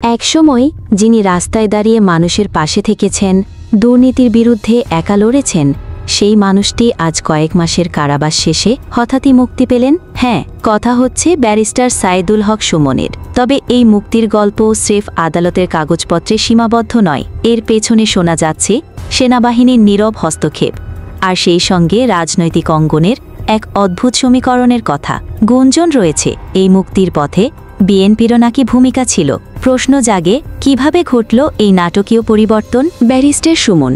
একসময় যিনি রাস্তায় দাঁড়িয়ে মানুষের পাশে থেকেছেন, দুর্নীতির বিরুদ্ধে একা লড়েছেন, সেই মানুষটি আজ কয়েক মাসের কারাবাস শেষে হঠাৎই মুক্তি পেলেন। হ্যাঁ, কথা হচ্ছে ব্যারিস্টার সাইদুল হক সুমনের। তবে এই মুক্তির গল্প স্রেফ আদালতের কাগজপত্রে সীমাবদ্ধ নয়। এর পেছনে শোনা যাচ্ছে সেনাবাহিনীর নীরব হস্তক্ষেপ, আর সেই সঙ্গে রাজনৈতিক অঙ্গনের এক অদ্ভুত সমীকরণের কথা। গুঞ্জন রয়েছে এই মুক্তির পথে বিএনপিরও নাকি ভূমিকা ছিল। প্রশ্ন জাগে, কিভাবে ঘটল এই নাটকীয় পরিবর্তন? ব্যারিস্টার সুমন,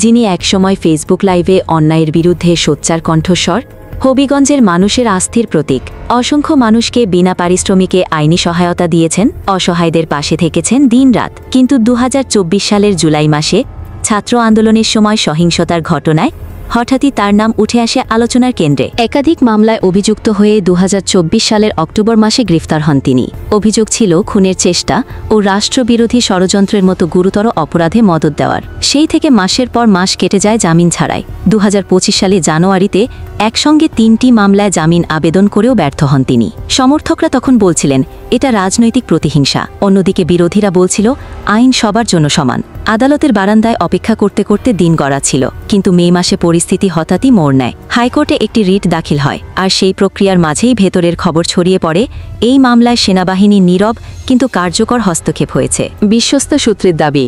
যিনি একসময় ফেসবুক লাইভে অন্যায়ের বিরুদ্ধে সোচ্চার কণ্ঠস্বর, হবিগঞ্জের মানুষের আস্থির প্রতীক, অসংখ্য মানুষকে বিনা পারিশ্রমিকে আইনি সহায়তা দিয়েছেন, অসহায়দের পাশে থেকেছেন দিনরাত। কিন্তু ২০২৪ সালের জুলাই মাসে ছাত্র আন্দোলনের সময় সহিংসতার ঘটনায় হঠাৎই তার নাম উঠে আসে আলোচনার কেন্দ্রে। একাধিক মামলায় অভিযুক্ত হয়ে ২০২৪ সালের অক্টোবর মাসে গ্রেফতার হন তিনি। অভিযোগ ছিল খুনের চেষ্টা ও রাষ্ট্রবিরোধী ষড়যন্ত্রের মতো গুরুতর অপরাধে মদদ দেওয়ার। সেই থেকে মাসের পর মাস কেটে যায় জামিন ছাড়াই। ২০২৫ সালে জানুয়ারিতে একসঙ্গে ৩টি মামলায় জামিন আবেদন করেও ব্যর্থ হন তিনি। সমর্থকরা তখন বলছিলেন এটা রাজনৈতিক প্রতিহিংসা, অন্যদিকে বিরোধীরা বলছিল আইন সবার জন্য সমান। আদালতের বারান্দায় অপেক্ষা করতে করতে দিন গড়া ছিল, কিন্তু মে মাসে পরিস্থিতি হঠাৎই মোড় নেয়। হাইকোর্টে একটি রিট দাখিল হয়, আর সেই প্রক্রিয়ার মাঝেই ভেতরের খবর ছড়িয়ে পড়ে এই মামলায় সেনাবাহিনীর নীরব কিন্তু কার্যকর হস্তক্ষেপ হয়েছে। বিশ্বস্ত সূত্রের দাবি,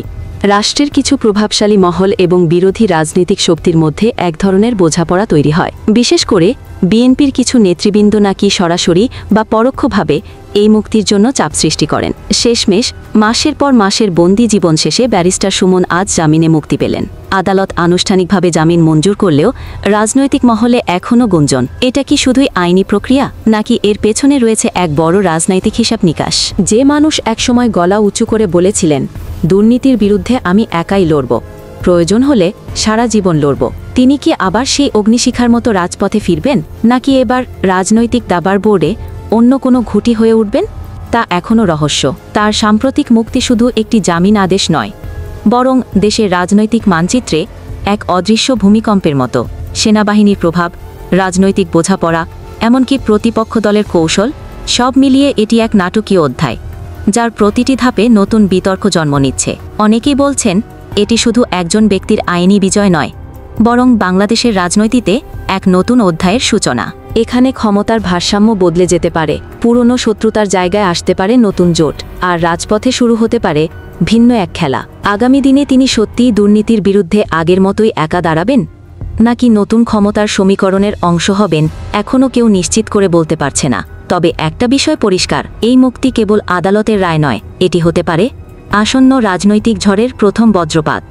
রাষ্ট্রের কিছু প্রভাবশালী মহল এবং বিরোধী রাজনৈতিক শক্তির মধ্যে এক ধরনের বোঝাপড়া তৈরি হয়। বিশেষ করে বিএনপির কিছু নেতৃবৃন্দ নাকি সরাসরি বা পরোক্ষভাবে এই মুক্তির জন্য চাপ সৃষ্টি করেন। শেষমেশ মাসের পর মাসের বন্দি জীবন শেষে ব্যারিস্টার সুমন আজ জামিনে মুক্তি পেলেন। আদালত আনুষ্ঠানিকভাবে জামিন মঞ্জুর করলেও রাজনৈতিক মহলে এখনও গুঞ্জন, এটা কি শুধুই আইনি প্রক্রিয়া, নাকি এর পেছনে রয়েছে এক বড় রাজনৈতিক হিসাব নিকাশ? যে মানুষ একসময় গলা উঁচু করে বলেছিলেন দুর্নীতির বিরুদ্ধে আমি একাই লড়ব, প্রয়োজন হলে সারা জীবন লড়ব, তিনি কি আবার সেই অগ্নিশিখার মতো রাজপথে ফিরবেন, নাকি এবার রাজনৈতিক দাবার বোর্ডে অন্য কোনো ঘুঁটি হয়ে উঠবেন? তা এখনও রহস্য। তার সাম্প্রতিক মুক্তি শুধু একটি জামিন আদেশ নয়, বরং দেশের রাজনৈতিক মানচিত্রে এক অদৃশ্য ভূমিকম্পের মতো। সেনাবাহিনীর প্রভাব, রাজনৈতিক বোঝাপড়া, এমনকি প্রতিপক্ষ দলের কৌশল, সব মিলিয়ে এটি এক নাটকীয় অধ্যায়, যার প্রতিটি ধাপে নতুন বিতর্ক জন্ম নিচ্ছে। অনেকেই বলছেন এটি শুধু একজন ব্যক্তির আইনি বিজয় নয়, বরং বাংলাদেশের রাজনীতিতে এক নতুন অধ্যায়ের সূচনা। এখানে ক্ষমতার ভারসাম্য বদলে যেতে পারে, পুরনো শত্রুতার জায়গায় আসতে পারে নতুন জোট, আর রাজপথে শুরু হতে পারে ভিন্ন এক খেলা। আগামী দিনে তিনি সত্যিই দুর্নীতির বিরুদ্ধে আগের মতোই একা দাঁড়াবেন, নাকি নতুন ক্ষমতার সমীকরণের অংশ হবেন, এখনও কেউ নিশ্চিত করে বলতে পারছে না। তবে একটা বিষয় পরিষ্কার, এই মুক্তি কেবল আদালতের রায় নয়, এটি হতে পারে আসন্ন রাজনৈতিক ঝড়ের প্রথম বজ্রপাত।